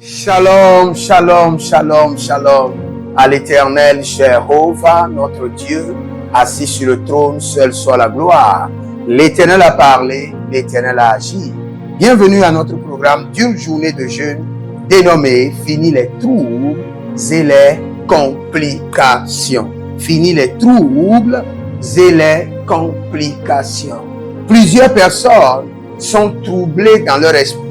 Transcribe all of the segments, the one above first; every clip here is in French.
Shalom, shalom, shalom, shalom à l'éternel Jéhovah, notre Dieu, assis sur le trône, seul soit la gloire. L'éternel a parlé, l'éternel a agi. Bienvenue à notre programme d'une journée de jeûne dénommé Fini les troubles et les complications. Fini les troubles et les complications. Plusieurs personnes sont troublées dans leur esprit,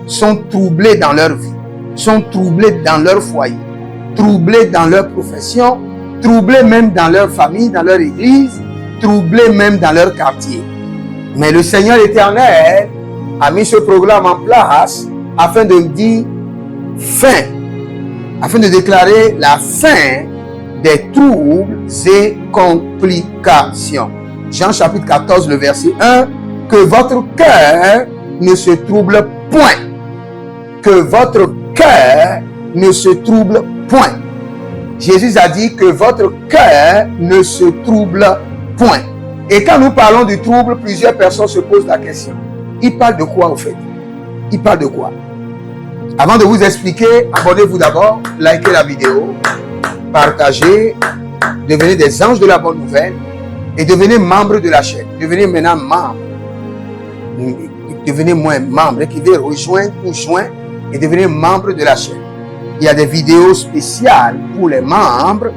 sont troublées dans leur vie, sont troublés dans leur foyer, troublés dans leur profession, troublés même dans leur famille, dans leur église, troublés même dans leur quartier. Mais le Seigneur éternel a mis ce programme en place afin de dire fin, afin de déclarer la fin des troubles et complications. Jean chapitre 14, le verset 1, que votre cœur ne se trouble point. Que votre cœur ne se trouble point. Jésus a dit que votre cœur ne se trouble point. Et quand nous parlons du trouble, plusieurs personnes se posent la question. Il parle de quoi au fait? Il parle de quoi? Avant de vous expliquer, abonnez-vous d'abord, likez la vidéo, partagez, devenez des anges de la bonne nouvelle et devenez membre de la chaîne. Devenez maintenant membre. Devenez moins membre, écrivez rejoindre ou joindre et devenez membre de la chaîne. Il y a des vidéos spéciales pour les membres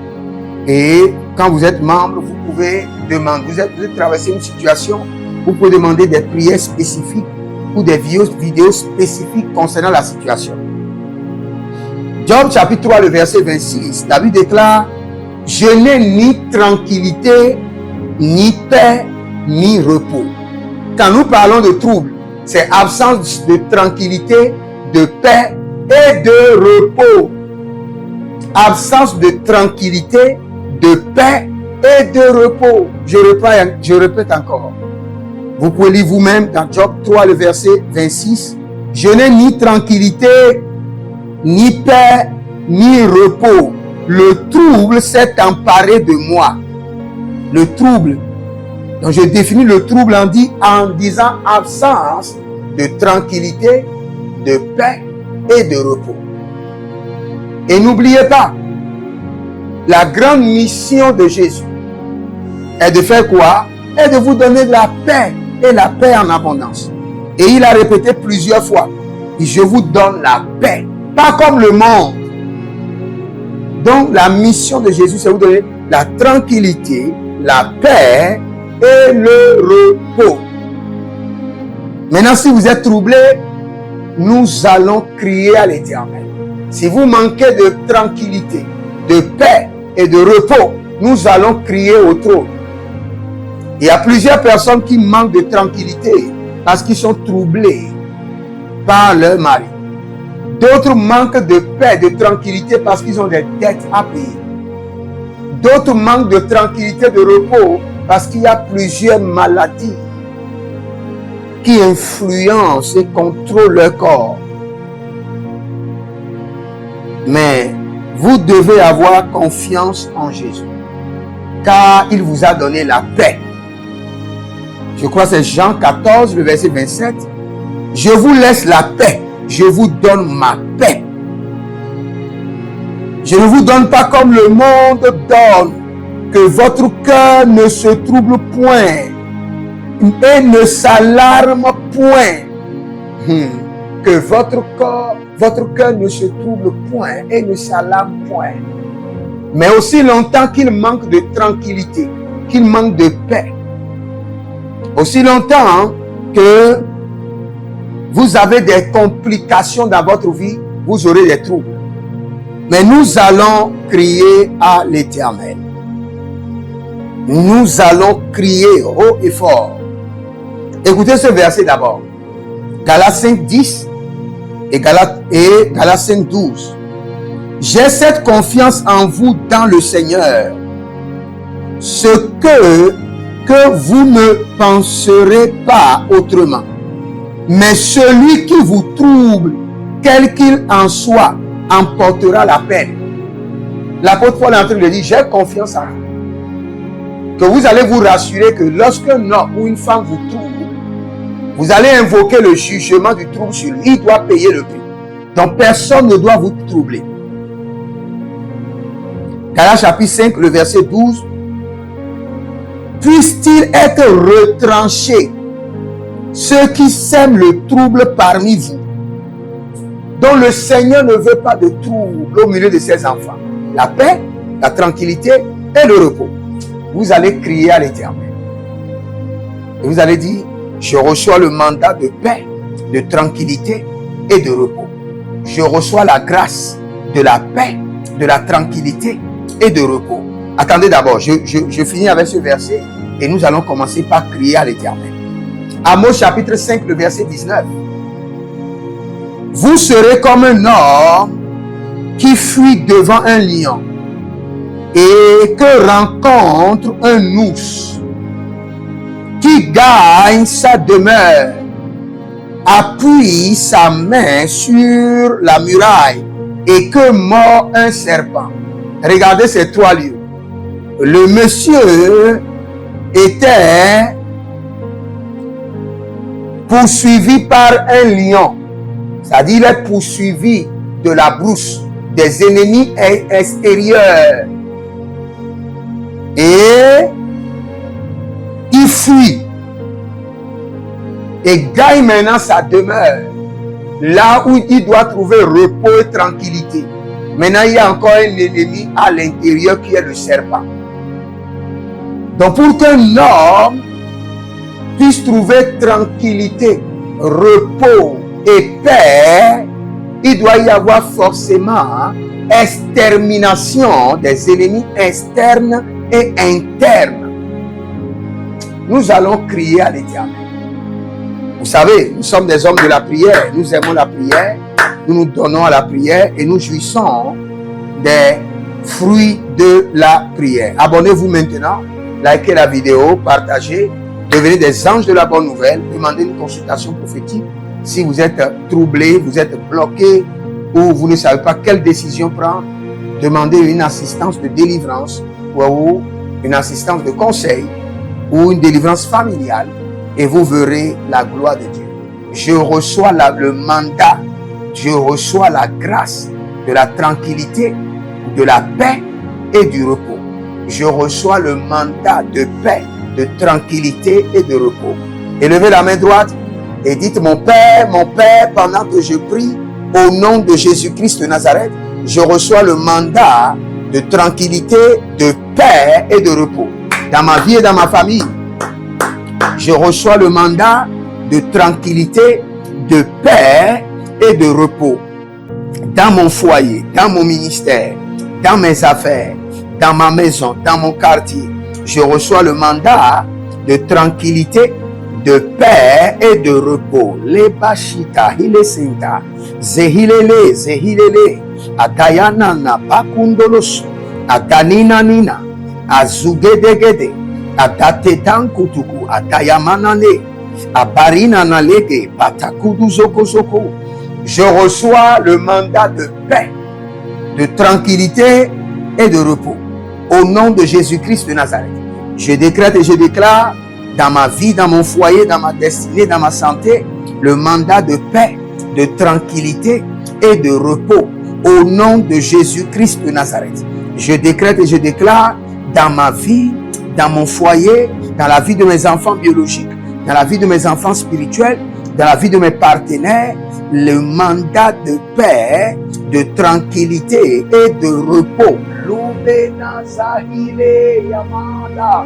et quand vous êtes membre, vous pouvez demander, vous êtes traversé une situation, vous pouvez demander des prières spécifiques ou des vidéos spécifiques concernant la situation. Job chapitre 3, le verset 26, David déclare: je n'ai ni tranquillité, ni paix, ni repos. Quand nous parlons de trouble, c'est absence de tranquillité, de paix et de repos. Absence de tranquillité, de paix et de repos. Je répète encore. Vous pouvez lire vous-même dans Job 3, le verset 26. Je n'ai ni tranquillité, ni paix, ni repos. Le trouble s'est emparé de moi. Le trouble. Donc je définis le trouble en disant absence de tranquillité, de paix et de repos. Et n'oubliez pas, la grande mission de Jésus est de faire quoi? Est de vous donner de la paix et la paix en abondance. Et il a répété plusieurs fois, je vous donne la paix, pas comme le monde. Donc la mission de Jésus, c'est vous donner la tranquillité, la paix et le repos. Maintenant, si vous êtes troublé, nous allons crier à l'Éternel. Si vous manquez de tranquillité, de paix et de repos, nous allons crier au trône. Il y a plusieurs personnes qui manquent de tranquillité parce qu'ils sont troublés par leur mari. D'autres manquent de paix, de tranquillité parce qu'ils ont des dettes à payer. D'autres manquent de tranquillité, de repos parce qu'il y a plusieurs maladies qui influencent et contrôlent leur corps. Mais vous devez avoir confiance en Jésus, car il vous a donné la paix. Je crois que c'est Jean 14, le verset 27. Je vous laisse la paix, je vous donne ma paix. Je ne vous donne pas comme le monde donne, que votre cœur ne se trouble point et ne s'alarme point. Que votre cœur ne se trouble point et ne s'alarme point. Mais aussi longtemps qu'il manque de tranquillité, qu'il manque de paix, aussi longtemps que vous avez des complications dans votre vie, vous aurez des troubles. Mais nous allons crier à l'Éternel. Nous allons crier haut et fort. Écoutez ce verset d'abord. Galates 5, 10 et Galates 5, 12. J'ai cette confiance en vous dans le Seigneur. Ce que vous ne penserez pas autrement. Mais celui qui vous trouble, quel qu'il en soit, emportera la peine. L'apôtre Paul est en train de dire, j'ai confiance en vous. Que vous allez vous rassurer que lorsqu'un homme ou une femme vous trouble, vous allez invoquer le jugement du trouble sur lui. Il doit payer le prix. Donc personne ne doit vous troubler. Galates chapitre 5, le verset 12. Puissent-ils être retranchés, ceux qui sèment le trouble parmi vous, dont le Seigneur ne veut pas de trouble au milieu de ses enfants. La paix, la tranquillité et le repos. Vous allez crier à l'Éternel. Et vous allez dire, je reçois le mandat de paix, de tranquillité et de repos. Je reçois la grâce de la paix, de la tranquillité et de repos. Attendez d'abord, je finis avec ce verset et nous allons commencer par crier à l'Éternel. Amos chapitre 5, le verset 19. Vous serez comme un homme qui fuit devant un lion et que rencontre un ours, qui gagne sa demeure, appuie sa main sur la muraille et que mord un serpent. Regardez ces trois lieux. Le monsieur était poursuivi par un lion, c'est-à-dire il est poursuivi de la brousse, des ennemis extérieurs, et il fuit et gagne maintenant sa demeure, là où il doit trouver repos et tranquillité. Maintenant, il y a encore un ennemi à l'intérieur qui est le serpent. Donc, pour qu'un homme puisse trouver tranquillité, repos et paix, il doit y avoir forcément extermination des ennemis externes et internes. Nous allons crier à l'Éternel. Vous savez, nous sommes des hommes de la prière, nous aimons la prière, nous nous donnons à la prière et nous jouissons des fruits de la prière. Abonnez-vous maintenant, likez la vidéo, partagez, devenez des anges de la bonne nouvelle, demandez une consultation prophétique. Si vous êtes troublé, vous êtes bloqué ou vous ne savez pas quelle décision prendre, demandez une assistance de délivrance ou une assistance de conseil ou une délivrance familiale et vous verrez la gloire de Dieu. Je reçois le mandat, je reçois la grâce de la tranquillité, de la paix et du repos. Je reçois le mandat de paix, de tranquillité et de repos. Élevez la main droite et dites, mon Père, pendant que je prie, au nom de Jésus-Christ de Nazareth, je reçois le mandat de tranquillité, de paix et de repos. Dans ma vie et dans ma famille, je reçois le mandat de tranquillité, de paix et de repos. Dans mon foyer, dans mon ministère, dans mes affaires, dans ma maison, dans mon quartier, je reçois le mandat de tranquillité, de paix et de repos. Les bashita, hilesenta, zehilele, atayanana, pakundolos, atanina nina, azugedegede, atatetankutuku, atayamanane, abarina nalege, patakudu zoko zoko. Je reçois le mandat de paix, de tranquillité et de repos. Au nom de Jésus-Christ de Nazareth, je décrète et je déclare dans ma vie, dans mon foyer, dans ma destinée, dans ma santé, le mandat de paix, de tranquillité et de repos. Au nom de Jésus-Christ de Nazareth, je décrète et je déclare dans ma vie, dans mon foyer, dans la vie de mes enfants biologiques, dans la vie de mes enfants spirituels, dans la vie de mes partenaires, le mandat de paix, de tranquillité et de repos. Lubena zahile yamada,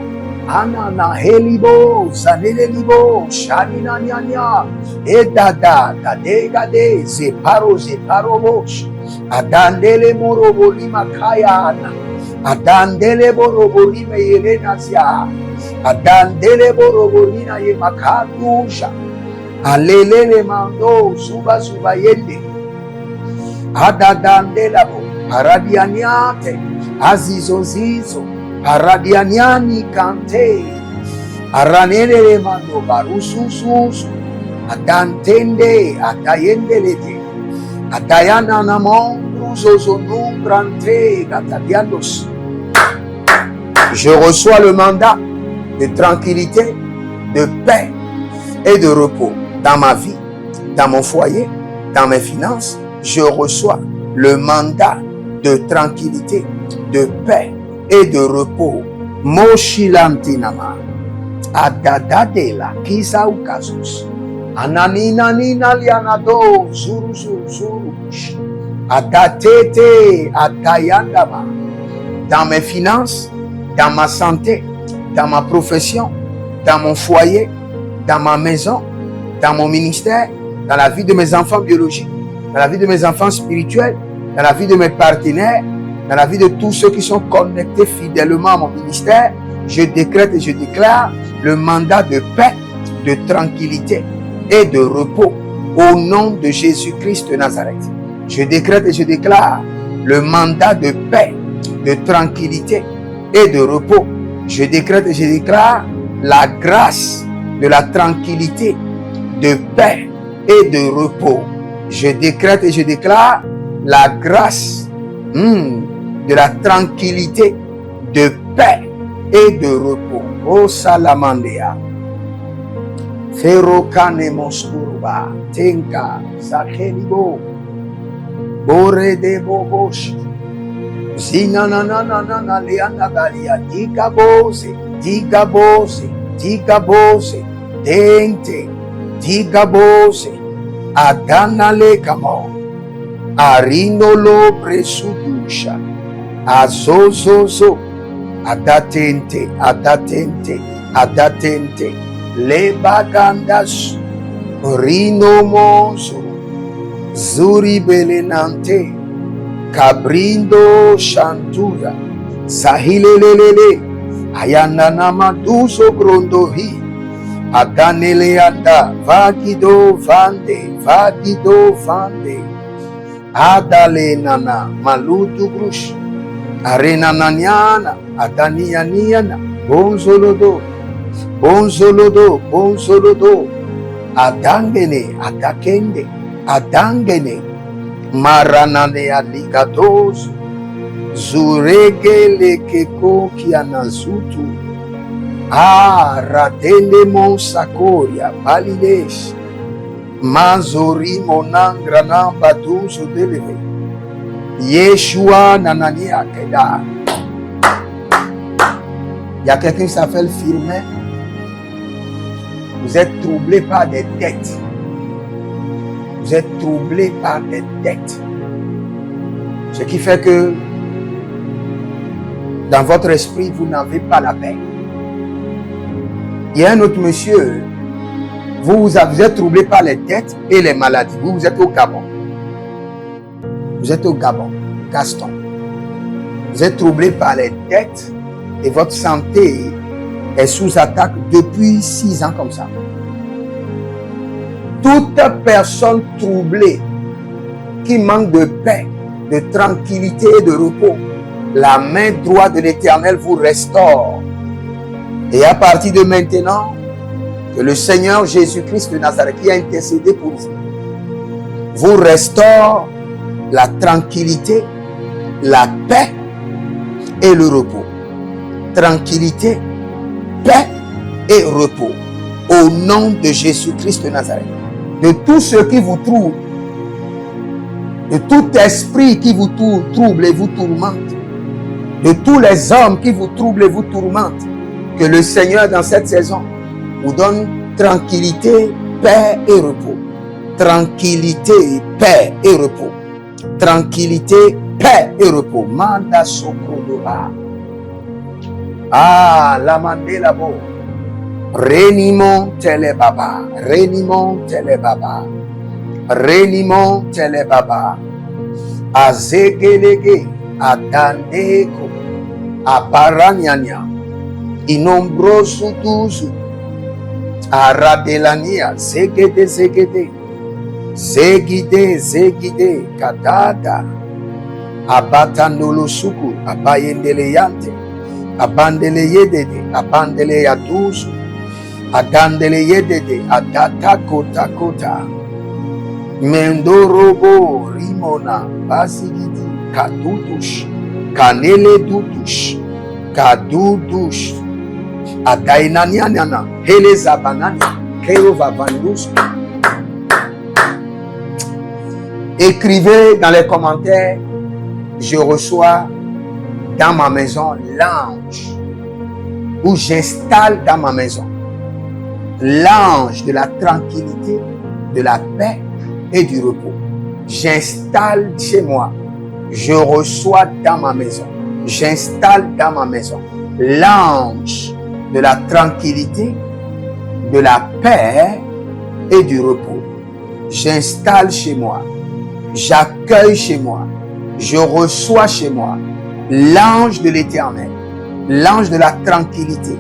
anana helibo, zanelelibo, shanina nyanya, edada, gade, zeparo bosh, adandele moroboli makayana, adandele boroboli meyelena zia, adandele boroboli na yemakadusha, alelele mando, suba yende, adadandela bo, paradianiate, azizo, paradianiani kante, aranele mando, barususu, adantende, atayendelete, atayana namon, zozonum, brante, gatadianos. Je reçois le mandat de tranquillité, de paix et de repos dans ma vie, dans mon foyer, dans mes finances, je reçois le mandat de tranquillité, de paix et de repos. Moshilantinama. Adadadela kisaukazus. Ananina nina lianado zuru zuru zuru. Adatete atayandama. Dans mes finances, dans ma santé, dans ma profession, dans mon foyer, dans ma maison, dans mon ministère, dans la vie de mes enfants biologiques, dans la vie de mes enfants spirituels, dans la vie de mes partenaires, dans la vie de tous ceux qui sont connectés fidèlement à mon ministère, je décrète et je déclare le mandat de paix, de tranquillité et de repos au nom de Jésus-Christ de Nazareth. Je décrète et je déclare le mandat de paix, de tranquillité et de repos. Je décrète et je déclare la grâce de la tranquillité, de paix et de repos. Je décrète et je déclare la grâce de la tranquillité, de paix et de repos. Oh Salamandea. Ferokane Moskurba. Tenka. Sakenibo. Bore de Bobosh. Zinananana Leana Galia. Digabose. Digabose. Digabose. Dente. Digabose. Adanale Kamo. Arinolo Presudusha. Azozozo. Adatente, adatente, adatente. Lebagandas. Rinomoso. Zuribelenante. Cabrindo Shantura. Sahilelele. Ayananama duso grondohi. Adanele anda. Vagido vande. Vagido vande. Adale nana. Malutu grush. Arena nanyana, adania niana, bonzolodo, bonzolodo, bonzolodo, adangene, adakende, adangene, maranane aligados, zurege lekeko kianazutu, radele monsakoria, balidesh, mazori monangrana baduzo deleve. Yeshua Nanania Keda. Il y a quelqu'un qui s'appelle Firmin. Vous êtes troublé par des dettes. Vous êtes troublé par des dettes. Ce qui fait que dans votre esprit, vous n'avez pas la paix. Il y a un autre monsieur. Vous êtes troublé par les dettes et les maladies. Vous êtes au Gabon. Vous êtes au Gabon, Gaston. Vous êtes troublé par les dettes et votre santé est sous attaque depuis 6 ans comme ça. Toute personne troublée qui manque de paix, de tranquillité et de repos, la main droite de l'Éternel vous restaure. Et à partir de maintenant, que le Seigneur Jésus-Christ de Nazareth qui a intercédé pour vous, vous restaure la tranquillité, la paix et le repos. Tranquillité, paix et repos. Au nom de Jésus-Christ de Nazareth. De tout ce qui vous trouble, de tout esprit qui vous trouble et vous tourmente, de tous les hommes qui vous troublent et vous tourmentent, que le Seigneur dans cette saison vous donne tranquillité, paix et repos. Tranquillité, paix et repos. Tranquillité, paix et repos. Manda sokrodoba. La mandela bo. Renimon telebaba. Renimon telebaba. Renimon telebaba. Azegelege. Adandeko. Aparanyanya. Inombrosu tuzu. Aradelania. Zegede zegede. Zegide, zegide, kadada, abatandolo suku, abayendele yante, abandele yedede, abandele yaduzu, agandele yedede, adata kota kota, mendorobo, rimona, basigidi, kadudush, kanele dudush, kadudush, adainanyana, hele zabanani, kero vavandus. Écrivez dans les commentaires, je reçois dans ma maison l'ange, ou j'installe dans ma maison l'ange de la tranquillité, de la paix et du repos. J'installe chez moi, je reçois dans ma maison, j'installe dans ma maison l'ange de la tranquillité, de la paix et du repos. J'installe chez moi, j'accueille chez moi, je reçois chez moi l'ange de l'Éternel, l'ange de la tranquillité,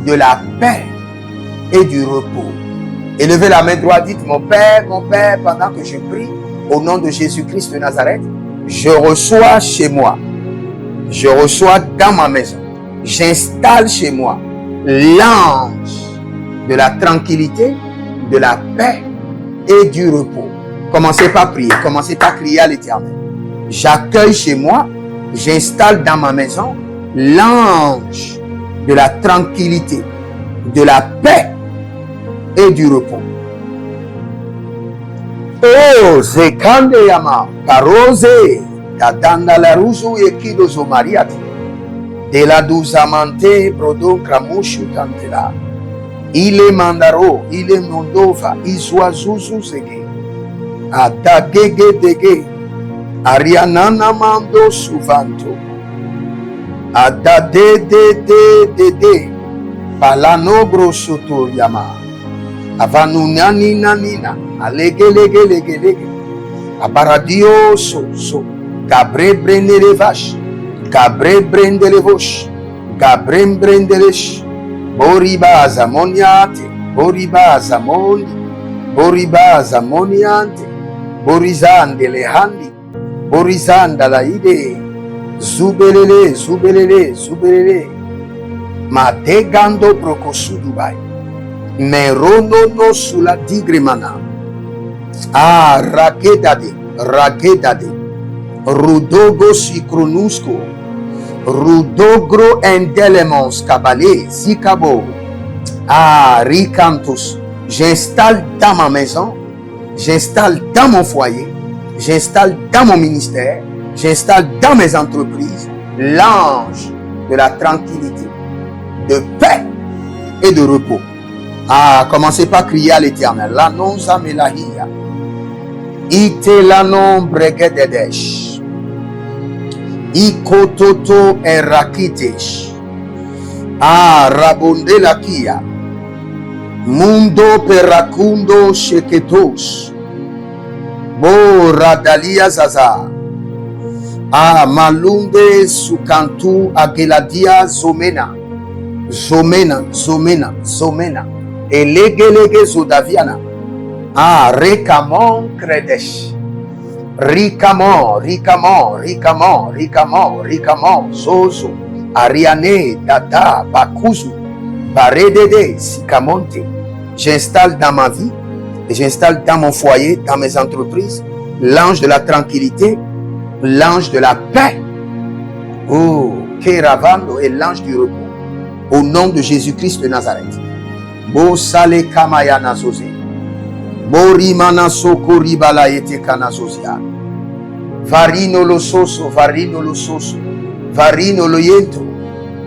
de la paix et du repos. Élevez la main droite, dites mon Père, pendant que je prie, au nom de Jésus-Christ de Nazareth, je reçois chez moi, je reçois dans ma maison, j'installe chez moi l'ange de la tranquillité, de la paix et du repos. Commencez par prier, commencez par crier à l'Éternel. J'accueille chez moi, j'installe dans ma maison l'ange de la tranquillité, de la paix et du repos. Oh, zekande yama, parose, tadanda la ruzu ekido zomariati, de la duzamante brodo kramushu tantela, ile mandaro, ile mondova, izwa zuzu zege, adagege dege, arianana mando suvanto, adade de, palano grosoto yama, avanunani nanina, alege lege, abaradio so, gabre brendele vache, gabre brendele voche, gabre brendelesh, boriba zamoniate, boriba zamondi, boriba zamoniante, borizande le handi, borizanda la ide, zubelele, madegando brokosu Dubai. Merono no sula digremana. Ah, ragedade. Rudogo sikronusko. Rudogro endelemons kabale zikabo. Ah, ricantos. J'installe dans ma maison. J'installe dans mon foyer. J'installe dans mon ministère. J'installe dans mes entreprises l'ange de la tranquillité, de paix et de repos. Ah, commencez par crier à l'Éternel. L'annonce melahia. Ite l'anon bregededesh. Ikototo erakitesh. Ah, rabonde la kia. Mundo perakundo sheketos. Bo radalia zaza. Ah, malunde sukantu ageladia zomena. Zomena. Elege zodaviana. Ah, rekamon kredesh. Ricamon, zozo, ariane, dada, bakuzu, baredede, sikamonte. J'installe dans ma vie, et j'installe dans mon foyer, dans mes entreprises, l'ange de la tranquillité, l'ange de la paix. Oh, Keravando et l'ange du repos. Au nom de Jésus-Christ de Nazareth. Bo sale kamayana zoze. Borimana soko ribala ete kana zozia. Varino lo soso. Varino lo yentro.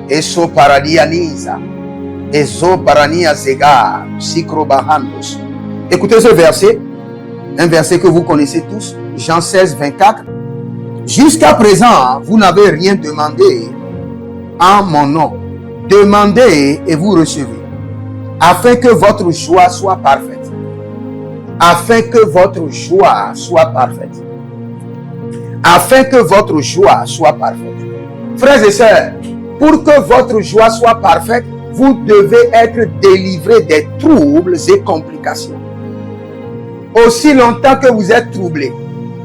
Eso paradianiza. Eso parania zega. Sikro bahandos. Écoutez ce verset. Un verset que vous connaissez tous. Jean 16, 24. Jusqu'à présent, vous n'avez rien demandé en mon nom. Demandez et vous recevez. Afin que votre joie soit parfaite. Afin que votre joie soit parfaite. Afin que votre joie soit parfaite. Frères et sœurs, pour que votre joie soit parfaite, vous devez être délivrés des troubles et complications. Aussi longtemps que vous êtes troublés,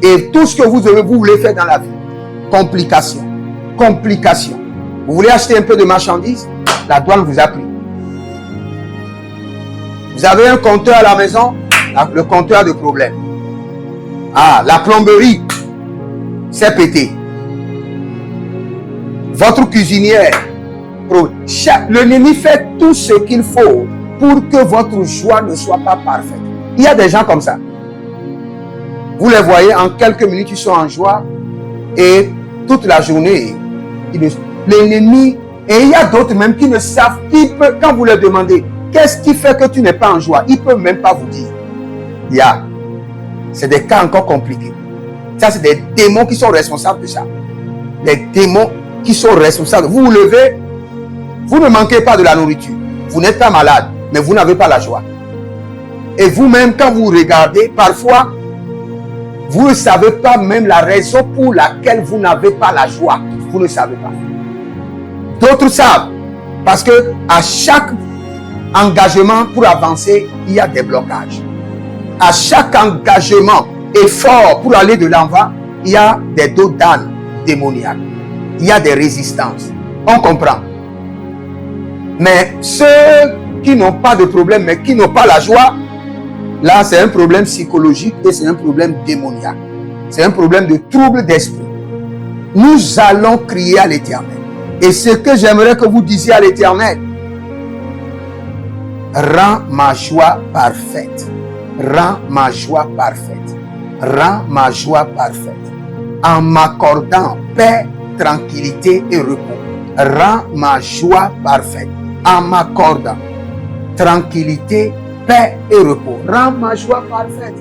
et tout ce que vous voulez faire dans la vie, complications. Vous voulez acheter un peu de marchandises? La douane vous a pris. Vous avez un compteur à la maison, le compteur de problème. Ah, la plomberie s'est pété. Votre cuisinière, l'ennemi fait tout ce qu'il faut pour que votre joie ne soit pas parfaite. Il y a des gens comme ça. Vous les voyez, en quelques minutes, ils sont en joie. Et toute la journée, l'ennemi, et il y a d'autres même qui ne savent, quand vous leur demandez, qu'est-ce qui fait que tu n'es pas en joie? Ils ne peuvent même pas vous dire. C'est des cas encore compliqués. Ça, c'est des démons qui sont responsables de ça. Les démons qui sont responsables. Vous vous levez, vous ne manquez pas de la nourriture. Vous n'êtes pas malade, mais vous n'avez pas la joie. Et vous-même, quand vous regardez, parfois, vous ne savez pas même la raison pour laquelle vous n'avez pas la joie. Vous ne savez pas. D'autres savent. Parce que à chaque engagement pour avancer, il y a des blocages. À chaque engagement, effort pour aller de l'avant, il y a des dos d'âne démoniaques. Il y a des résistances. On comprend. Mais ceux qui n'ont pas de problème, mais qui n'ont pas la joie, là, c'est un problème psychologique et c'est un problème démoniaque. C'est un problème de trouble d'esprit. Nous allons crier à l'Éternel. Et ce que j'aimerais que vous disiez à l'Éternel, rends ma joie parfaite. Rends ma joie parfaite. Rends ma joie parfaite. En m'accordant paix, tranquillité et repos. Rends ma joie parfaite. En m'accordant tranquillité, paix et repos. Rends ma joie parfaite.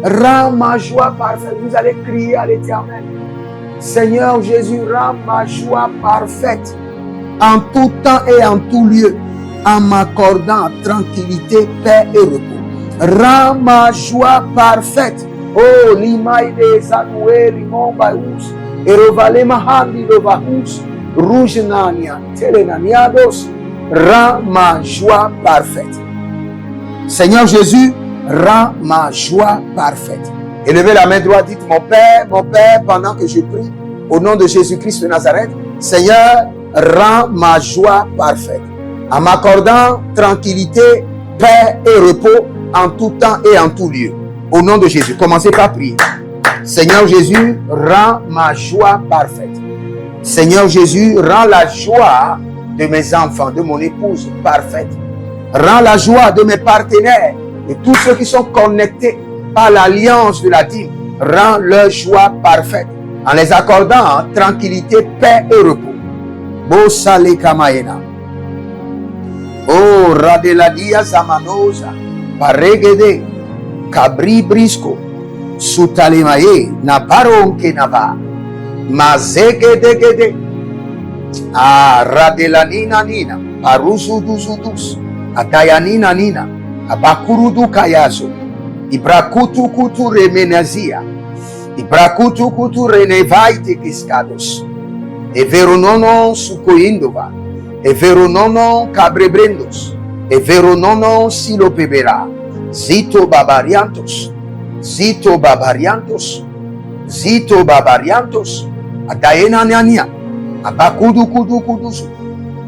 Rends ma joie parfaite. Vous allez crier à l'Éternel. Seigneur Jésus, rends ma joie parfaite en tout temps et en tout lieu, en m'accordant tranquillité, paix et repos. Rends ma joie parfaite. Oh, l'imai des anoué, limon baous, et revale mahandi lovahous, rouge nania, telenaniados. Rends ma joie parfaite. Seigneur Jésus, rends ma joie parfaite. Élevez la main droite, dites mon Père, pendant que je prie, au nom de Jésus-Christ de Nazareth, Seigneur, rends ma joie parfaite. En m'accordant tranquillité, paix et repos en tout temps et en tout lieu. Au nom de Jésus, commencez par prier. Seigneur Jésus, rends ma joie parfaite. Seigneur Jésus, rends la joie de mes enfants, de mon épouse parfaite. Rends la joie de mes partenaires et tous ceux qui sont connectés par l'alliance de la dîme. Rends leur joie parfaite en les accordant tranquillité, paix et repos. Bosale Kamaena. Oh, Radeladia Zamanosa, Paregede, Cabri Brisco, Sutalemaye, Naparonke Nava, Mazegedegede, Ah, Radelanina Nina, Parusu Duzudus, Atayanina Nina, Abakurudu Kayazo, Ibrakutu Kutu Remenazia, Ibrakutu Kutu Renevaite Kiscados, Everonono Sukoindova, Everonono Cabrebrendos, Everonono Silopebera, Zito Babariantos, Zito Babariantos, Zito Babariantos, Ataena Nania, Abakudu Kudu Kudusu,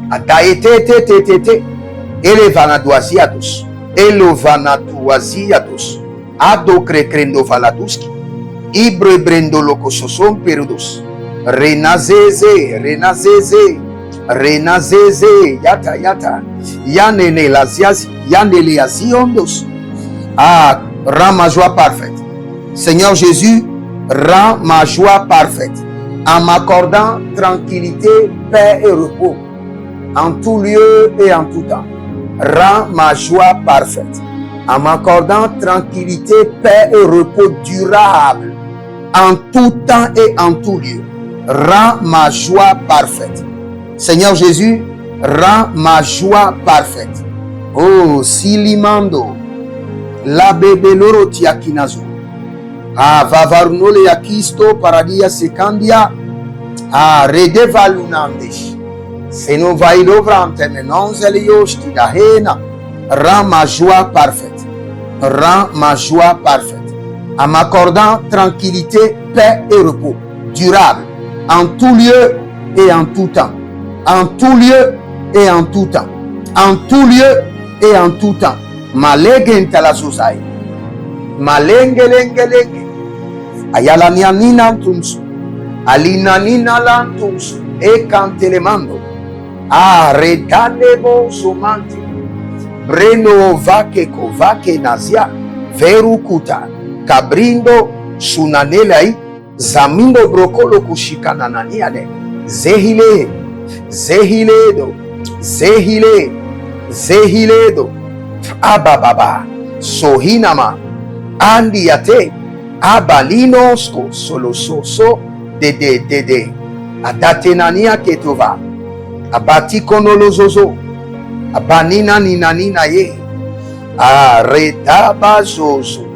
Ataete, Elevanaduaziados, Elovanatuaziados, Adocrecrendo Valaduski, Ibre Brendo Locososon Perudos, Renazeze, Yata, Yanene Lazias, Yanele Aziondos. Ah, rends ma joie parfaite. Seigneur Jésus, rends ma joie parfaite en m'accordant tranquillité, paix et repos en tout lieu et en tout temps. Rends ma joie parfaite en m'accordant tranquillité, paix et repos durable en tout temps et en tout lieu. Rends ma joie parfaite. Seigneur Jésus, rends ma joie parfaite. Oh, Silimando, la bebe loro tiakinazo. Ah, vavarunole yakisto paradia secandia. Ah, redevalunandesh. Se non vai dovrante non zeliosti da hena. Rends ma joie parfaite. Rends ma joie parfaite. En m'accordant tranquillité, paix et repos durable en tout lieu et en tout temps. En tout lieu et en tout temps. En tout lieu et en tout temps. Malegen la society. Malengelenge. Ayala nianina tums. Alina nina lantums. E cantelemando. Ah, redanebo somanti. Breno vake nazia. Verukuta. Kabrindo sunanelai zamindo brokolo kushikana naniane zehile zehiledo zehiledo abababa sohinama andiyate abalinosko solososo dede adatenania ketova abatikonolozozo abanina ninanina ye aretabazozo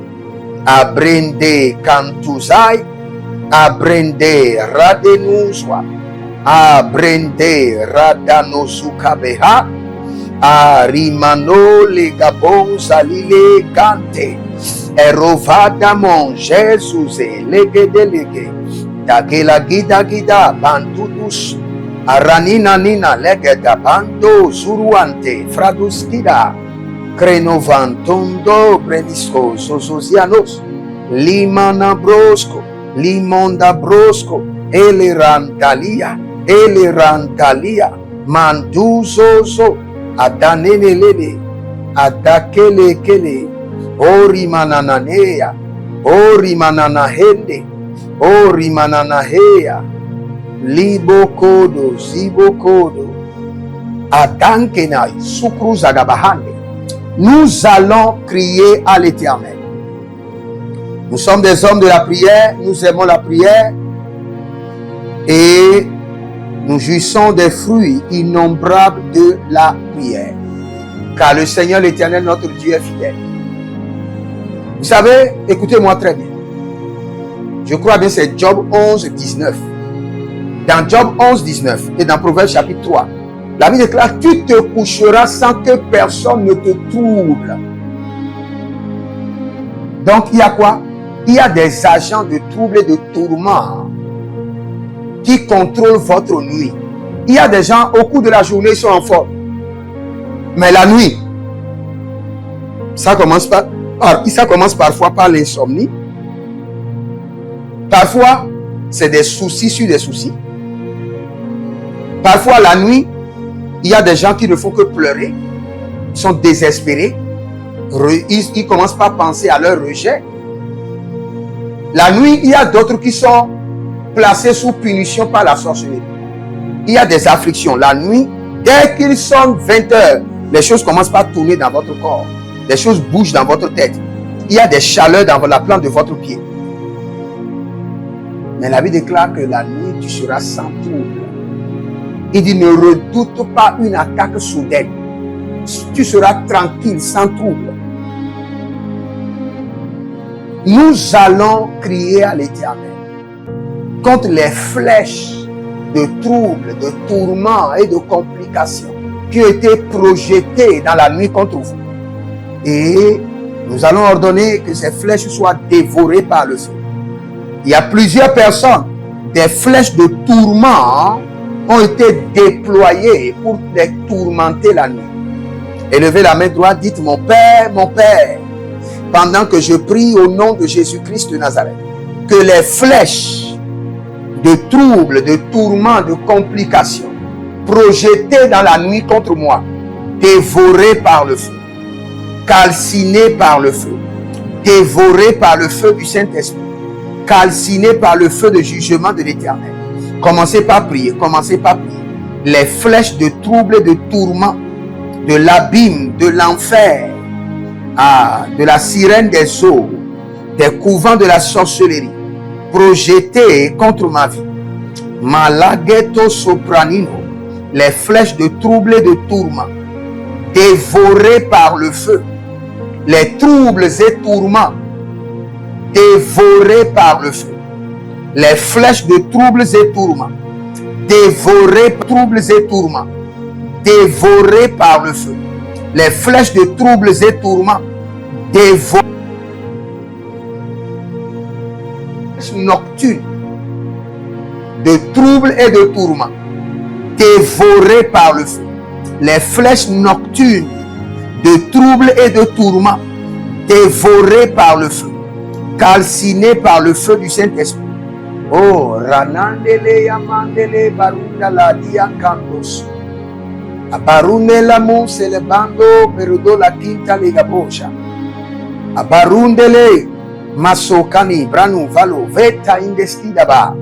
abrende kantuzai abrende radenuzwa abrende radanozukabeha arimanole gabonzalile kante erovadamon Jesus legedelege dagela gida bandudus aranina nina legeda bando zuruante fraduskida Crenovantondo brenisco sososianos limana brosco limonda brosco elerantalia manduzozo adanelele adakelekele orimanananea orimananahende orimananahea libokodo zibokodo adankenai sukruzagabahande. Nous allons crier à l'Éternel. Nous sommes des hommes de la prière, nous aimons la prière et nous jouissons des fruits innombrables de la prière. Car le Seigneur l'Éternel, notre Dieu, est fidèle. Vous savez, écoutez-moi très bien. Je crois bien c'est Job 11, 19. Dans Job 11, 19 et dans Proverbes chapitre 3, la Bible déclare, tu te coucheras sans que personne ne te trouble. Donc, il y a quoi? Il y a des agents de trouble et de tourment qui contrôlent votre nuit. Il y a des gens, au cours de la journée, ils sont en forme. Mais la nuit, ça commence parfois par l'insomnie. Parfois, c'est des soucis sur des soucis. Parfois, la nuit, il y a des gens qui ne font que pleurer, sont désespérés, ils commencent par penser à leur rejet. La nuit, il y a d'autres qui sont placés sous punition par la sorcellerie. Il y a des afflictions. La nuit, dès qu'il sonne 20 heures, les choses commencent par tourner dans votre corps. Les choses bougent dans votre tête. Il y a des chaleurs dans la plante de votre pied. Mais la Bible déclare que la nuit, tu seras sans trouble. Il dit, ne redoute pas une attaque soudaine. Tu seras tranquille, sans trouble. Nous allons crier à l'Éternel contre les flèches de troubles, de tourments et de complications qui ont été projetées dans la nuit contre vous. Et nous allons ordonner que ces flèches soient dévorées par le feu. Il y a plusieurs personnes, des flèches de tourment ont été déployés pour les tourmenter la nuit. Élevez la main droite, dites mon Père, pendant que je prie au nom de Jésus-Christ de Nazareth, que les flèches de troubles, de tourments, de complications projetées dans la nuit contre moi, dévorées par le feu, calcinées par le feu, dévorées par le feu du Saint-Esprit, calcinées par le feu de jugement de l'Éternel. Commencez par prier, Les flèches de troubles et de tourments, de l'abîme, de l'enfer, de la sirène des eaux, des couvents de la sorcellerie, projetées contre ma vie. Malaghetto sopranino, les flèches de troubles et de tourments, dévorées par le feu. Les troubles et tourments, dévorés par le feu. Les flèches de troubles et tourments, dévorées par le feu. Les flèches de troubles et tourments, dévorées nocturnes de troubles et de tourments, dévorées par le feu. Les flèches nocturnes de troubles et de tourments, dévorées par le feu, calcinées par le feu du Saint-Esprit. Oh, ranandele yamandele barunda la diakandos. Abarunde la monse le bando perudo la quinta liga bocha. Abarundele Masokani branu valo veta indeskidaba.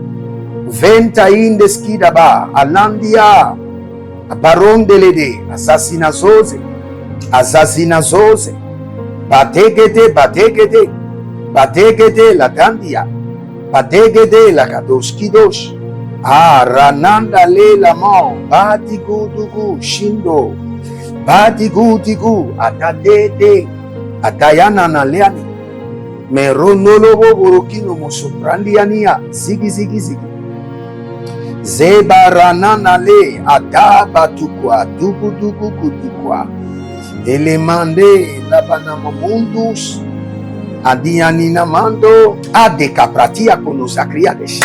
Venta indeskidaba. Alandia. Baron delede. Assassina zoze. Assassina zoze. Badegede, badegede. Badegede la dandia. Badegede la kadoskidosh. Rananda le la mon. Badigu dugu shindo. Badigu digu. Atadede. Atayana na leani. Meronolobo borokino mosoprandiania. Zigi zigi zigi. Zebaranana le. Adaba tukwa. Dugu dugu kutukwa. Elemande labanama mundus. Adianina mando. Adekapratia konosakriades.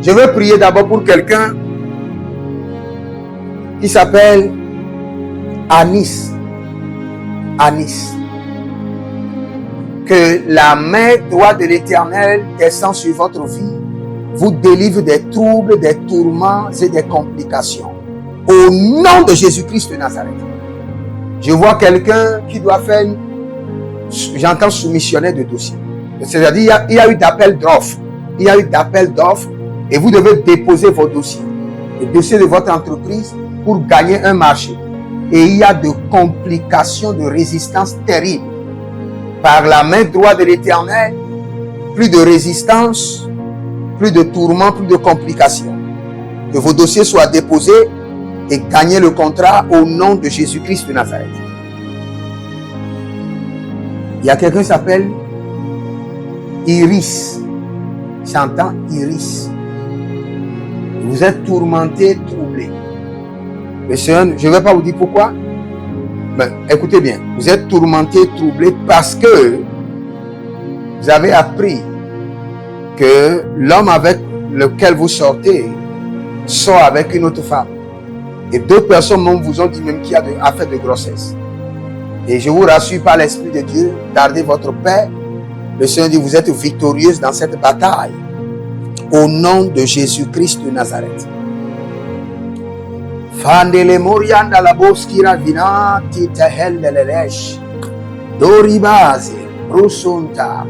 Je veux prier d'abord pour quelqu'un qui s'appelle Anis. Anis. Que la main droite de l'Éternel descend sur votre vie, vous délivre des troubles, des tourments et des complications. Au nom de Jésus-Christ de Nazareth. Je vois quelqu'un qui doit faire, j'entends soumissionnaire de dossier. C'est-à-dire, il y a eu d'appel d'offres. Il y a eu d'appel d'offres et vous devez déposer vos dossiers. Les dossiers de votre entreprise pour gagner un marché. Et il y a de complications, de résistance terribles. Par la main droite de l'Éternel, plus de résistance, plus de tourments, plus de complications. Que vos dossiers soient déposés et gagner le contrat au nom de Jésus-Christ de Nazareth. Il y a quelqu'un qui s'appelle Iris. J'entends Iris. Vous êtes tourmenté, troublé. Mais je ne vais pas vous dire pourquoi. Mais écoutez bien, vous êtes tourmenté, troublé parce que vous avez appris que l'homme avec lequel vous sortez sort avec une autre femme. Et d'autres personnes vous ont dit même qu'il y a affaire de grossesse. Et je vous rassure par l'Esprit de Dieu, gardez votre paix. Le Seigneur dit, vous êtes victorieuse dans cette bataille. Au nom de Jésus-Christ de Nazareth. Fandele morianda la boskira vina tita hellelesh. Doribaze brusonta.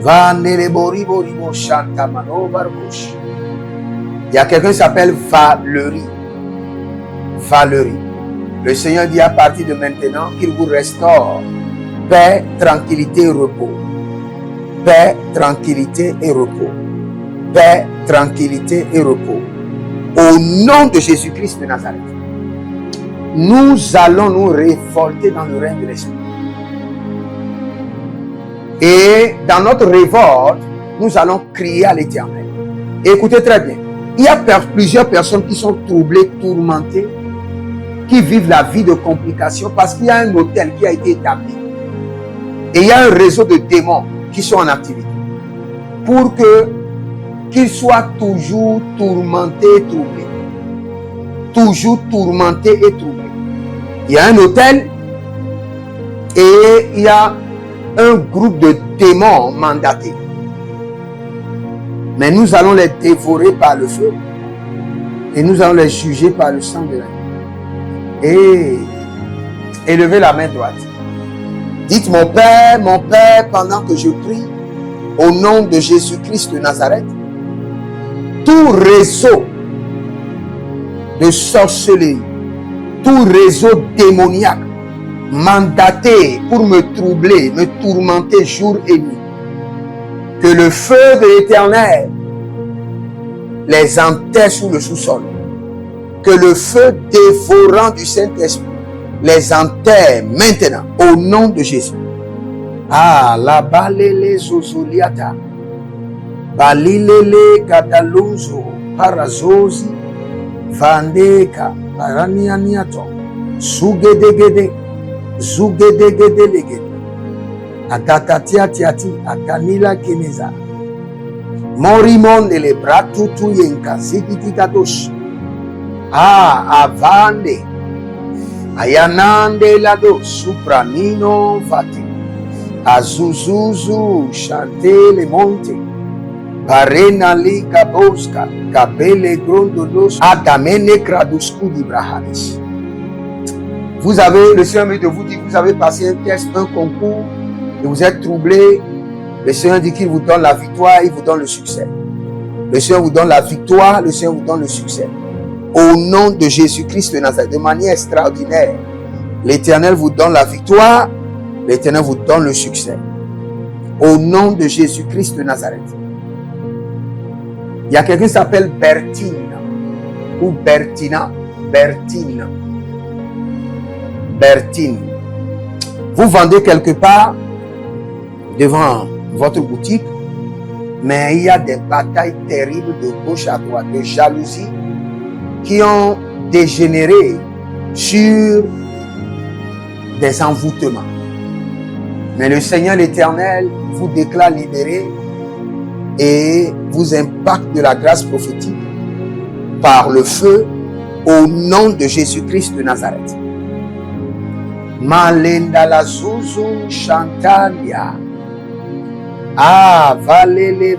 Vandele boribo ribo shanta manobarbush. Il y a quelqu'un qui s'appelle Valérie. Valérie. Le Seigneur dit à partir de maintenant qu'il vous restaure paix, tranquillité et repos. Paix, tranquillité et repos. Paix, tranquillité et repos. Au nom de Jésus-Christ de Nazareth, nous allons nous révolter dans le règne de l'Esprit. Et dans notre révolte, nous allons crier à l'Éternel. Écoutez très bien. Il y a plusieurs personnes qui sont troublées, tourmentées, qui vivent la vie de complications parce qu'il y a un hôtel qui a été établi. Et il y a un réseau de démons qui sont en activité. Pour qu'ils soient toujours tourmentés et troublés. Toujours tourmentés et troublés. Il y a un hôtel et il y a un groupe de démons mandatés. Mais nous allons les dévorer par le feu et nous allons les juger par le sang de l'agneau. Et élevez la main droite. Dites mon Père, pendant que je prie, au nom de Jésus-Christ de Nazareth, tout réseau de sorcellerie, tout réseau démoniaque mandaté pour me troubler, me tourmenter jour et nuit, que le feu de l'Éternel les enterre sous le sous-sol, que le feu dévorant du Saint-Esprit les enterre maintenant au nom de Jésus. La balele zozoliata, balilele gadalunzo, parazozi, vandeka, paranianiato, zugedegede, zugedegedelegede, atatatiatiati, atanila keneza, morimon de le bratutu yenka, zigitikadosh, avande, ayanande lado, supranino fati, azuzuzu, chante le monte, parena li kaboska, kabele grondolos, adamene kradusku dibrahanes. Vous avez, le Seigneur de vous dit, vous avez passé un test, un concours et vous êtes troublé, le Seigneur dit qu'il vous donne la victoire, il vous donne le succès. Le Seigneur vous donne la victoire, le Seigneur vous donne le succès. Au nom de Jésus-Christ de Nazareth, de manière extraordinaire, l'Éternel vous donne la victoire, l'Éternel vous donne le succès. Au nom de Jésus-Christ de Nazareth. Il y a quelqu'un qui s'appelle Bertine ou Bertina. Bertine. Bertine. Vous vendez quelque part devant votre boutique, mais il y a des batailles terribles de gauche à droite, de jalousie qui ont dégénéré sur des envoûtements. Mais le Seigneur l'Éternel vous déclare libéré et vous impacte de la grâce prophétique par le feu au nom de Jésus-Christ de Nazareth. Malenda la Zuzu Chantalia. Ah, valele,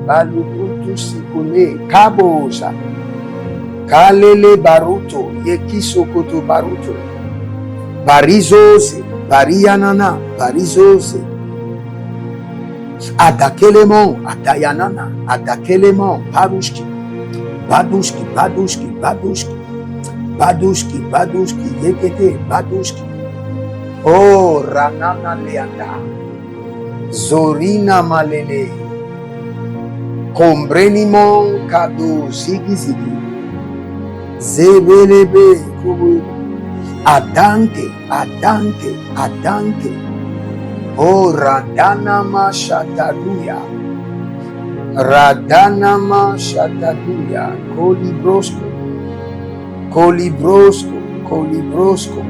balukutu sikune, kaboja. Kalele baruto, yekisokoto baruto. Barizose, barianana, barizose. Adakelemon, adayanana, adakelemon, barushki. Badushki, badushki, badushki. Badushki, badushki, yekete, badushki. Oh, ranana leanda. Zorina malele. Kombrenimon kado zigi zigi. Zebelebe kubu. Adante, adante, adante. Oh, radanama shataduya. Radanama shataduya. Kolibrosko. Kolibrosko, kolibrosko,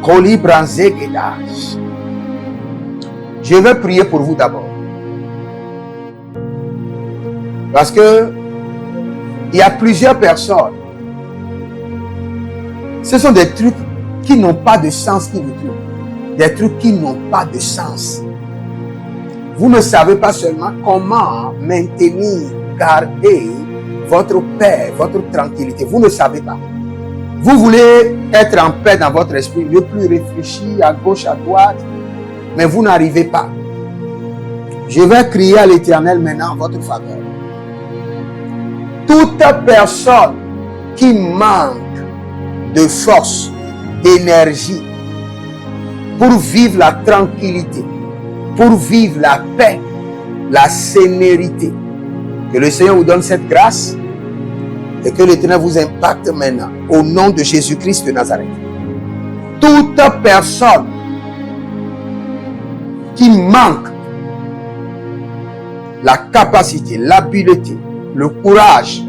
kolibranzegedas. Je vais prier pour vous d'abord. Parce que il y a plusieurs personnes. Ce sont des trucs qui n'ont pas de sens qui vous trouvent. Des trucs qui n'ont pas de sens. Vous ne savez pas seulement comment maintenir, garder votre paix, votre tranquillité. Vous ne savez pas. Vous voulez être en paix dans votre esprit, ne plus réfléchir à gauche, à droite, mais vous n'arrivez pas. Je vais crier à l'Éternel maintenant en votre faveur. Toute personne qui manque de force, d'énergie pour vivre la tranquillité, pour vivre la paix, la sérénité, que le Seigneur vous donne cette grâce et que l'Éternel vous impacte maintenant au nom de Jésus-Christ de Nazareth. Toute personne qui manque la capacité, l'habileté, le courage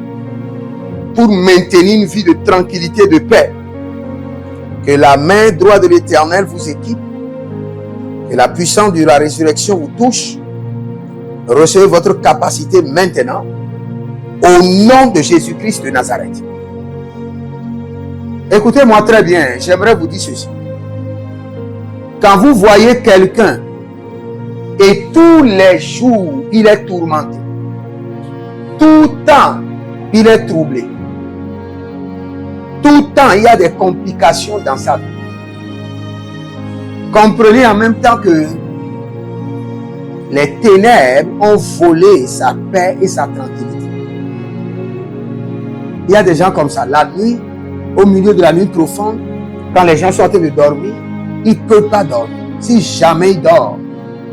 pour maintenir une vie de tranquillité et de paix, que la main droite de l'Éternel vous équipe, que la puissance de la résurrection vous touche. Recevez votre capacité maintenant au nom de Jésus-Christ de Nazareth. Écoutez-moi très bien, j'aimerais vous dire ceci. Quand vous voyez quelqu'un et tous les jours il est tourmenté, tout le temps il est troublé, tout le temps il y a des complications dans sa vie, comprenez en même temps que les ténèbres ont volé sa paix et sa tranquillité. Il y a des gens comme ça. La nuit, au milieu de la nuit profonde, quand les gens sont en train de dormir, il ne peut pas dormir. Si jamais il dort,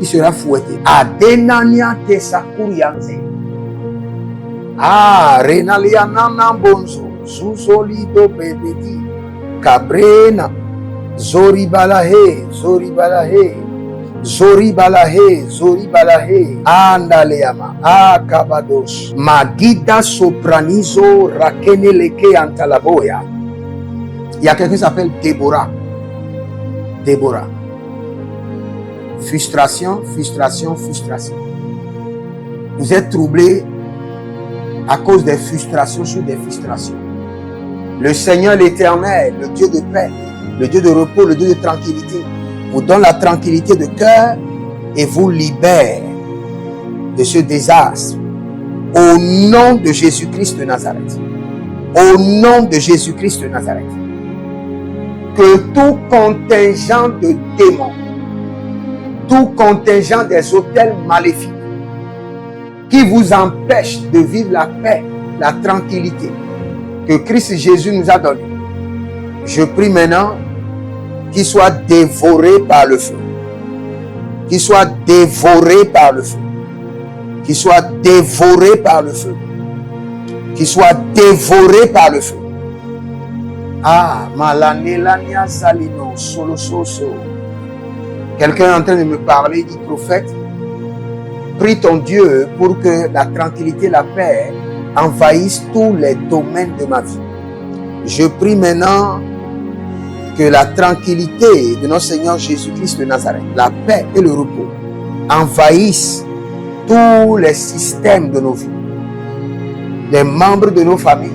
il sera fouetté. Adenania tesakurianze. Ah, renalianana bonzo. Zuzolido bebedi. Cabrena. Zoribalahe. Zoribalahe. Zoribalahe, Zoribalahe, Andaleama, Akabados, Magida Sopranizo, Rakeneleke Antalaboya. Il y a quelqu'un qui s'appelle Déborah. Déborah. Frustration, frustration, frustration. Vous êtes troublé à cause des frustrations sur des frustrations. Le Seigneur l'Éternel, le Dieu de paix, le Dieu de repos, le Dieu de tranquillité, vous donne la tranquillité de cœur et vous libère de ce désastre au nom de Jésus-Christ de Nazareth. Au nom de Jésus-Christ de Nazareth. Que tout contingent de démons tout contingent des autels maléfiques qui vous empêchent de vivre la paix, la tranquillité que Christ Jésus nous a donnée. Je prie maintenant qu'il soit dévoré par le feu. Qu'il soit dévoré par le feu. Qu'il soit dévoré par le feu. Qu'il soit dévoré par le feu. Ah, malanelania salino solo soso. Quelqu'un est en train de me parler, dit prophète, prie ton Dieu pour que la tranquillité, la paix envahissent tous les domaines de ma vie. Je prie maintenant que la tranquillité de notre Seigneur Jésus-Christ de Nazareth, la paix et le repos envahissent tous les systèmes de nos vies, les membres de nos familles,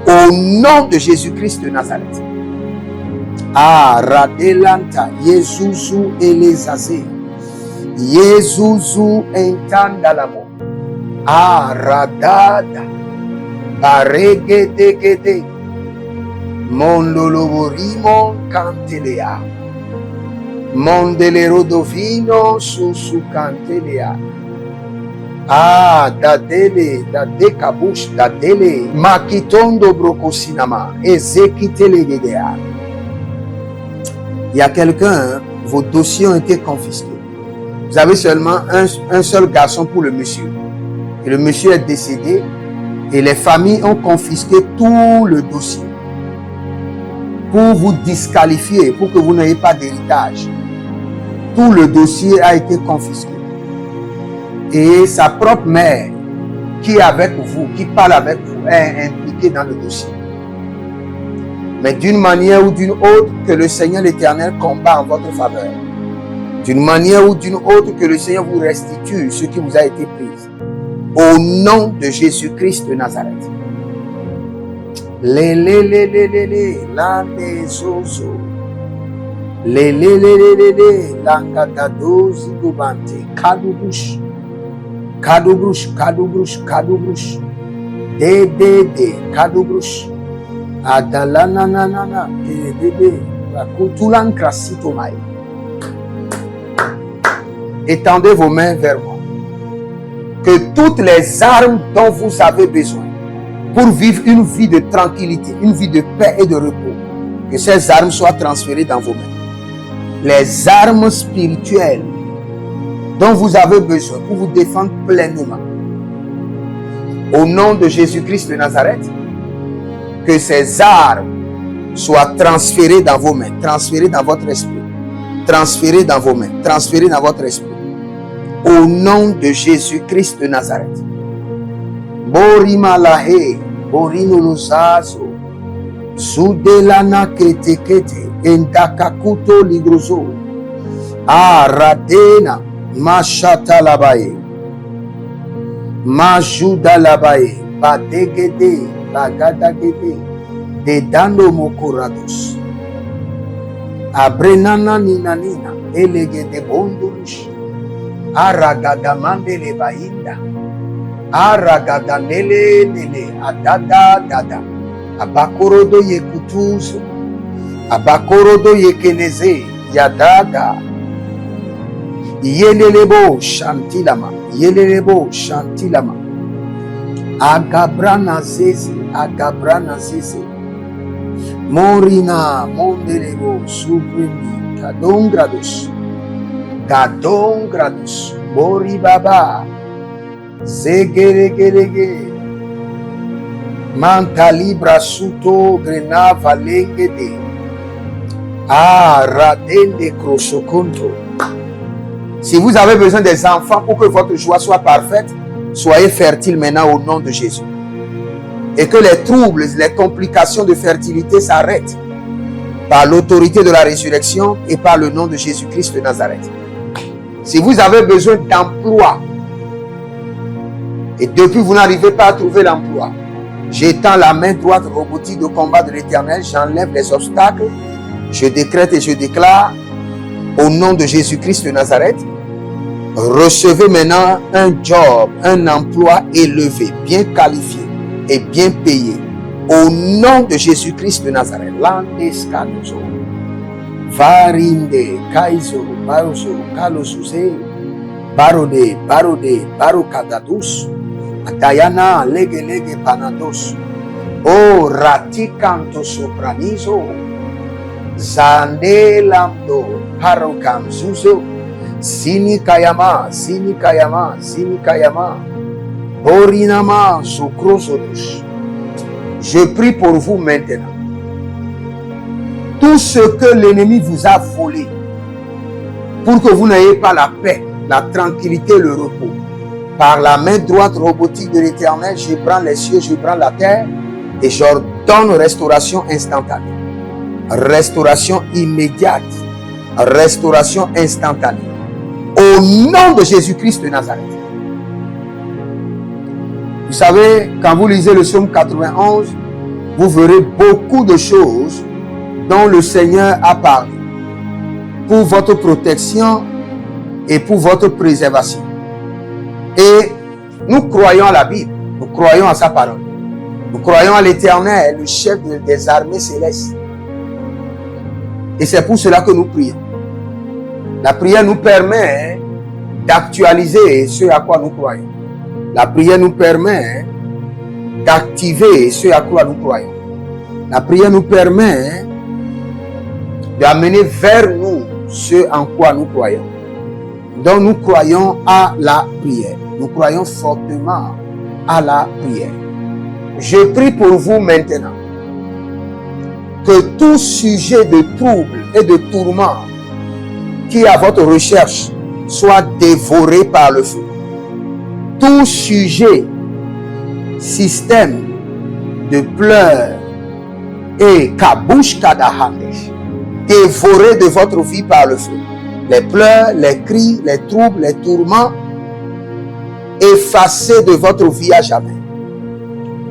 au nom de Jésus-Christ de Nazareth. Ah, Radelanta, Yezuzu Elezazé, Yezuzu Entandalamo, ah, Radada, Baregedegede, Mondoloborimo Cantelea, Mondelerodovino Susu Cantelea. Ah, Dadele, Dadekabush, Dadele, Makitondo Brokosinama, Ezekitelegedea. Il y a quelqu'un, vos dossiers ont été confisqués. Vous avez seulement un seul garçon pour le monsieur. Et le monsieur est décédé et les familles ont confisqué tout le dossier pour vous disqualifier, pour que vous n'ayez pas d'héritage. Tout le dossier a été confisqué. Et sa propre mère, qui est avec vous, qui parle avec vous, est impliquée dans le dossier. Mais d'une manière ou d'une autre, que le Seigneur l'Éternel combat en votre faveur. D'une manière ou d'une autre, que le Seigneur vous restitue ce qui vous a été pris. Au nom de Jésus-Christ de Nazareth. La zozo. La katadozi gubante. Kadubrush. Kadubrush, kadubrush, kadubrush. De, kadubrush. Adalananana, de, kutulan krasitomai. Étendez vos mains vers moi. Que toutes les armes dont vous avez besoin pour vivre une vie de tranquillité, une vie de paix et de repos, que ces armes soient transférées dans vos mains. Les armes spirituelles dont vous avez besoin pour vous défendre pleinement. Au nom de Jésus-Christ de Nazareth, que ces armes soient transférées dans vos mains, transférées dans votre esprit, transférées dans vos mains, transférées dans votre esprit. Au nom de Jésus-Christ de Nazareth. Borimalahe, Borinolozazo, Zudelana Ketekete, Endakakuto Ligrozo, Aradena, Machata Labaye, Majuda Labaye, Badegede, Bagadagede, Dedando Mokorados, Abrenana Ninanina, Elegede Bondurush, Aragadamandele Bainda, Aragadanele Nele, Adada Dada, Abakorodo Yekutuzo, Abakorodo Yekeneze, Yadada, Yelelebo Shantilama, Yelelebo Shantilama, Agabrana Zeze, Agabrana Zeze, Morina, Mondelebo, Supremi, Kadongrados, Kadongrados, Boribaba, Zegeregerege, Mantalibra Suto, Grenava Lengede, Radende Krosokonto. Si vous avez besoin des enfants pour que votre joie soit parfaite, soyez fertile maintenant au nom de Jésus. Et que les troubles, les complications de fertilité s'arrêtent par l'autorité de la résurrection et par le nom de Jésus-Christ de Nazareth. Si vous avez besoin d'emploi et depuis vous n'arrivez pas à trouver l'emploi, j'étends la main droite robotique de combat de l'Éternel, j'enlève les obstacles, je décrète et je déclare au nom de Jésus-Christ de Nazareth, recevez maintenant un job, un emploi élevé, bien qualifié et bien payé. Au nom de Jésus-Christ de Nazareth. Varinde, Kaizo, Baroso, Kalosuse, Barode, Barode, Barokadadus, Atayana, Lege, Lege, Panados, O Ratikanto Sopranizo, Zande Lamdo, Parokam Zuzo, Sinikayama, Sinikayama, Sinikayama, Borinama, Sokrosodos. Je prie pour vous maintenant. Tout ce que l'ennemi vous a volé, pour que vous n'ayez pas la paix, la tranquillité, le repos. Par la main droite robotique de l'Éternel, je prends les cieux, je prends la terre et j'ordonne restauration instantanée. Restauration immédiate. Restauration instantanée. Au nom de Jésus-Christ de Nazareth. Vous savez, quand vous lisez le psaume 91, vous verrez beaucoup de choses dont le Seigneur a parlé pour votre protection et pour votre préservation. Et nous croyons à la Bible, nous croyons à sa parole. Nous croyons à l'Éternel, le chef des armées célestes. Et c'est pour cela que nous prions. La prière nous permet d'actualiser ce à quoi nous croyons. La prière nous permet d'activer ce à quoi nous croyons. La prière nous permet d'amener vers nous ce en quoi nous croyons. Donc nous croyons à la prière. Nous croyons fortement à la prière. Je prie pour vous maintenant que tout sujet de trouble et de tourment qui est à votre recherche soit dévoré par le feu. Tout sujet, système de pleurs et kabouche kadahandesh, dévoré de votre vie par le feu. Les pleurs, les cris, les troubles, les tourments, effacés de votre vie à jamais.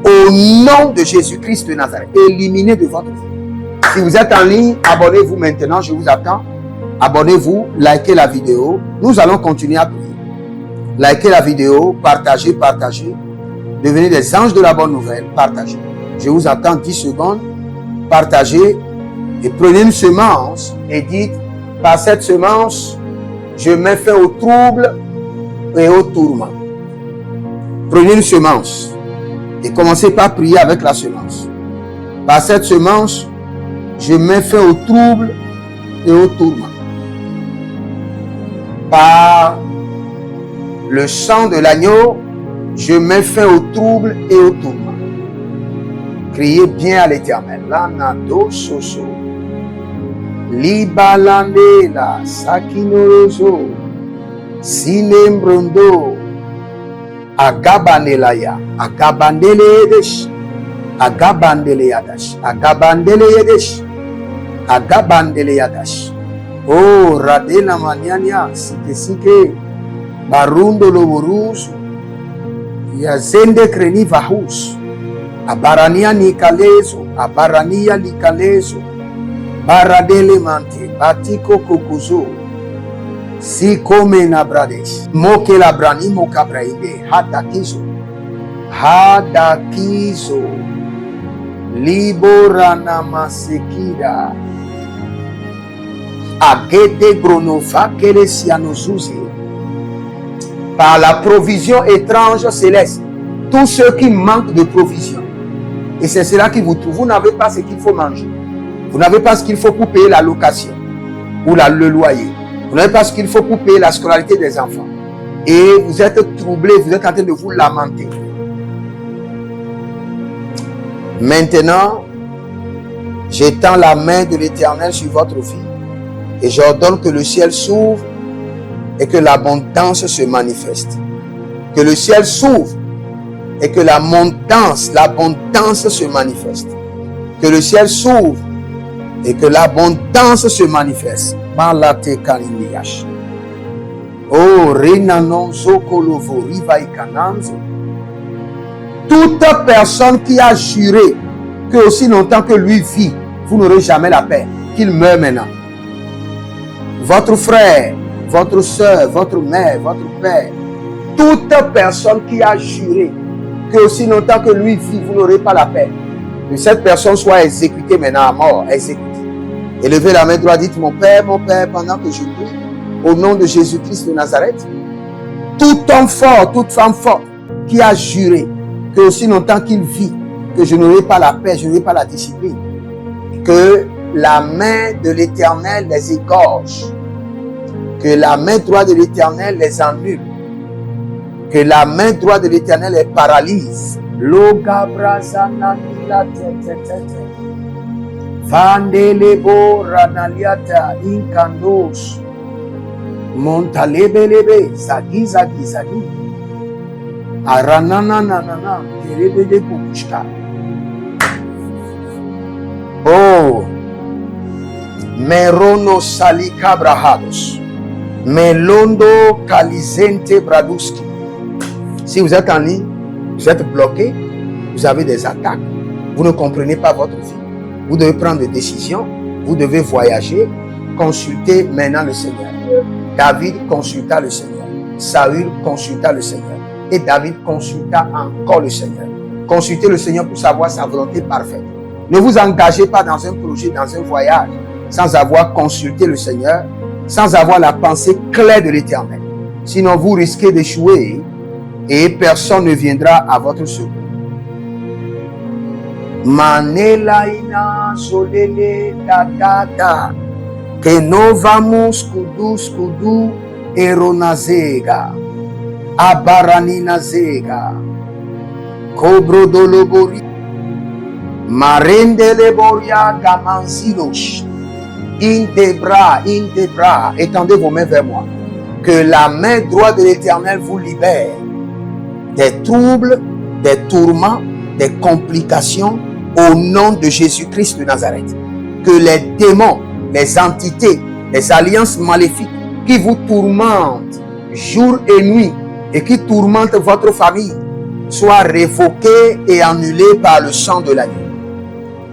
Au nom de Jésus-Christ de Nazareth, éliminés de votre vie. Si vous êtes en ligne, abonnez-vous maintenant, je vous attends. Abonnez-vous, likez la vidéo. Nous allons continuer à prier. Likez la vidéo, partagez, partagez. Devenez des anges de la bonne nouvelle, partagez. Je vous attends 10 secondes. Partagez et prenez une semence et dites, par cette semence, je mets fin au trouble et au tourment. Prenez une semence et commencez par prier avec la semence. Par cette semence, je mets fin au trouble et au tourment. Par le sang de l'agneau, je mets fin au trouble et au tourment. Criez bien à l'Éternel. Lanado soso. Libalandela sakinoroso. Sinembrondo. Agabanelaya. Agabandele yedesh. Agabandele yadash. Agabandele yedesh. Agabandele yadash. Oh, radena maniania. Sike. Barundo loborusu. Yazende kreni vahus. Abarania nikalezo. Abarania nikalezo. Baradele mante. Batiko kokuzo. Si come na bradesh. Moke la brani moka braide. Hadakizo. Hadakizo. Liborana masekida. Agede gronova kele sianozuzi. Par la provision étrange céleste. Tous ceux qui manquent de provision. Et c'est cela qui vous trouve. Vous n'avez pas ce qu'il faut manger. Vous n'avez pas ce qu'il faut pour payer la location ou le loyer. Vous n'avez pas ce qu'il faut pour payer la scolarité des enfants. Et vous êtes troublé, vous êtes en train de vous lamenter. Maintenant, j'étends la main de l'Éternel sur votre vie et j'ordonne que le ciel s'ouvre et que l'abondance se manifeste. Que le ciel s'ouvre et que l'abondance se manifeste. Que le ciel s'ouvre et que l'abondance se manifeste. Malate kaniniyash. Oh, renanon zokolovo riva ikananzo. Toute personne qui a juré que aussi longtemps que lui vit, vous n'aurez jamais la paix, qu'il meure maintenant. Votre frère, votre soeur, votre mère, votre père, toute personne qui a juré que aussi longtemps que lui vit, vous n'aurez pas la paix, que cette personne soit exécutée maintenant à mort, exécutée. Élevez la main droite, dites mon Père, pendant que je prie, au nom de Jésus-Christ de Nazareth. Tout homme fort, toute femme forte, qui a juré que aussi longtemps qu'il vit, que je n'aurai pas la paix, je n'aurai pas la discipline, que la main de l'Éternel les égorge, que la main droite de l'Éternel les annule, que la main droite de l'Éternel les paralyse. Vandelebo ranaliata inkandos montalebelebe zagi zagi zagi aranana nanana terebele kukushka. Oh, merono salika brahados, melondo kalizente braduski. Si vous êtes en ligne, vous êtes bloqué, vous avez des attaques, vous ne comprenez pas votre vie, vous devez prendre des décisions, vous devez voyager, consultez maintenant le Seigneur. David consulta le Seigneur, Saül consulta le Seigneur et David consulta encore le Seigneur. Consultez le Seigneur pour savoir sa volonté parfaite. Ne vous engagez pas dans un projet, dans un voyage, sans avoir consulté le Seigneur, sans avoir la pensée claire de l'Éternel. Sinon, vous risquez d'échouer et personne ne viendra à votre secours. Manelaina solele tatata que no vamos kudu eronazega abaranina cobro dolobori marendele boria gamansilos indebra étendez vos mains vers moi, que la main droite de l'Éternel vous libère des troubles, des tourments, des complications au nom de Jésus-Christ de Nazareth. Que les démons, les entités, les alliances maléfiques qui vous tourmentent jour et nuit et qui tourmentent votre famille soient révoqués et annulés par le sang de l'agneau.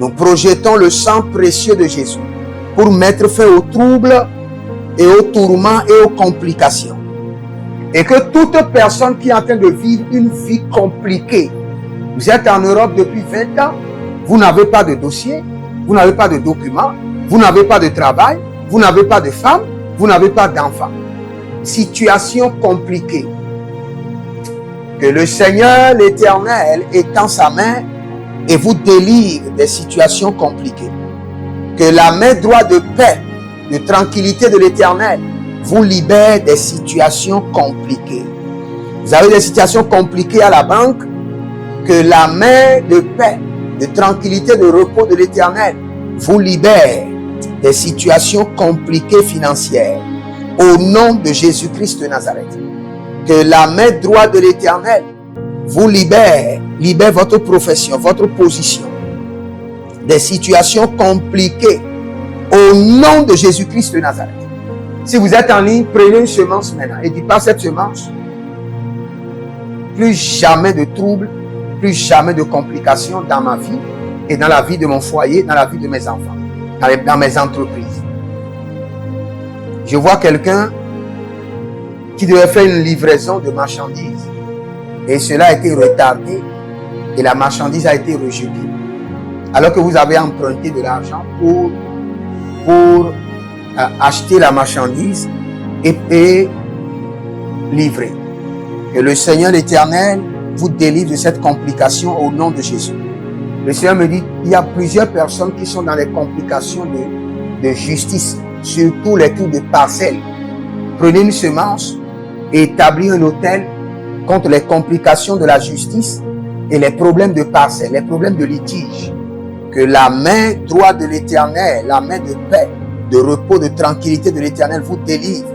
Nous projetons le sang précieux de Jésus pour mettre fin aux troubles et aux tourments et aux complications. Et que toute personne qui est en train de vivre une vie compliquée, vous êtes en Europe depuis 20 ans, vous n'avez pas de dossier, vous n'avez pas de documents, vous n'avez pas de travail, vous n'avez pas de femme, vous n'avez pas d'enfant. Situation compliquée. Que le Seigneur, l'Éternel, étend sa main et vous délivre des situations compliquées. Que la main droite de paix, de tranquillité de l'Éternel vous libère des situations compliquées. Vous avez des situations compliquées à la banque, que la main de paix, de tranquillité, de repos de l'Éternel vous libère des situations compliquées financières. Au nom de Jésus-Christ de Nazareth. Que la main droite de l'Éternel vous libère votre profession, votre position des situations compliquées. Au nom de Jésus-Christ de Nazareth. Si vous êtes en ligne, prenez une semence maintenant et dites pas cette semence. Plus jamais de troubles, plus jamais de complications dans ma vie et dans la vie de mon foyer, dans la vie de mes enfants, dans mes entreprises. Je vois quelqu'un qui devait faire une livraison de marchandises et cela a été retardé et la marchandise a été rejetée. Alors que vous avez emprunté de l'argent pour acheter la marchandise et livrer. Que le Seigneur l'Éternel vous délivre de cette complication au nom de Jésus. Le Seigneur me dit, il y a plusieurs personnes qui sont dans les complications de justice, surtout les trucs de parcelles. Prenez une semence et établis un hôtel contre les complications de la justice et les problèmes de parcelles, les problèmes de litige. Que la main droite de l'Éternel, la main de paix, de repos, de tranquillité de l'Éternel vous délivre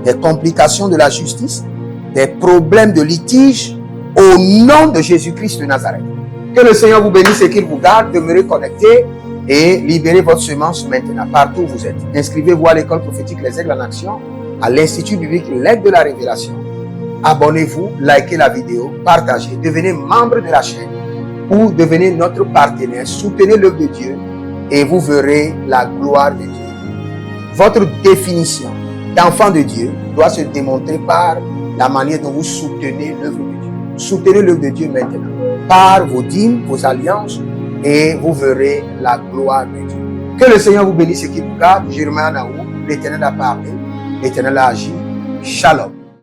des complications de la justice, des problèmes de litige, au nom de Jésus-Christ de Nazareth. Que le Seigneur vous bénisse et qu'il vous garde. Demeurez connectés et libérez votre semence maintenant, partout où vous êtes. Inscrivez-vous à l'école prophétique Les Aigles en Action, à l'Institut biblique L'Aigle de la Révélation. Abonnez-vous, likez la vidéo, partagez, devenez membre de la chaîne ou devenez notre partenaire, soutenez l'œuvre de Dieu et vous verrez la gloire de Dieu. Votre définition d'enfant de Dieu doit se démontrer par la manière dont vous soutenez l'œuvre de Dieu. Soutenez l'œuvre de Dieu maintenant par vos dîmes, vos alliances et vous verrez la gloire de Dieu. Que le Seigneur vous bénisse et qu'il vous garde. Jérémie Naou, l'Éternel a parlé, l'Éternel a agi. Shalom.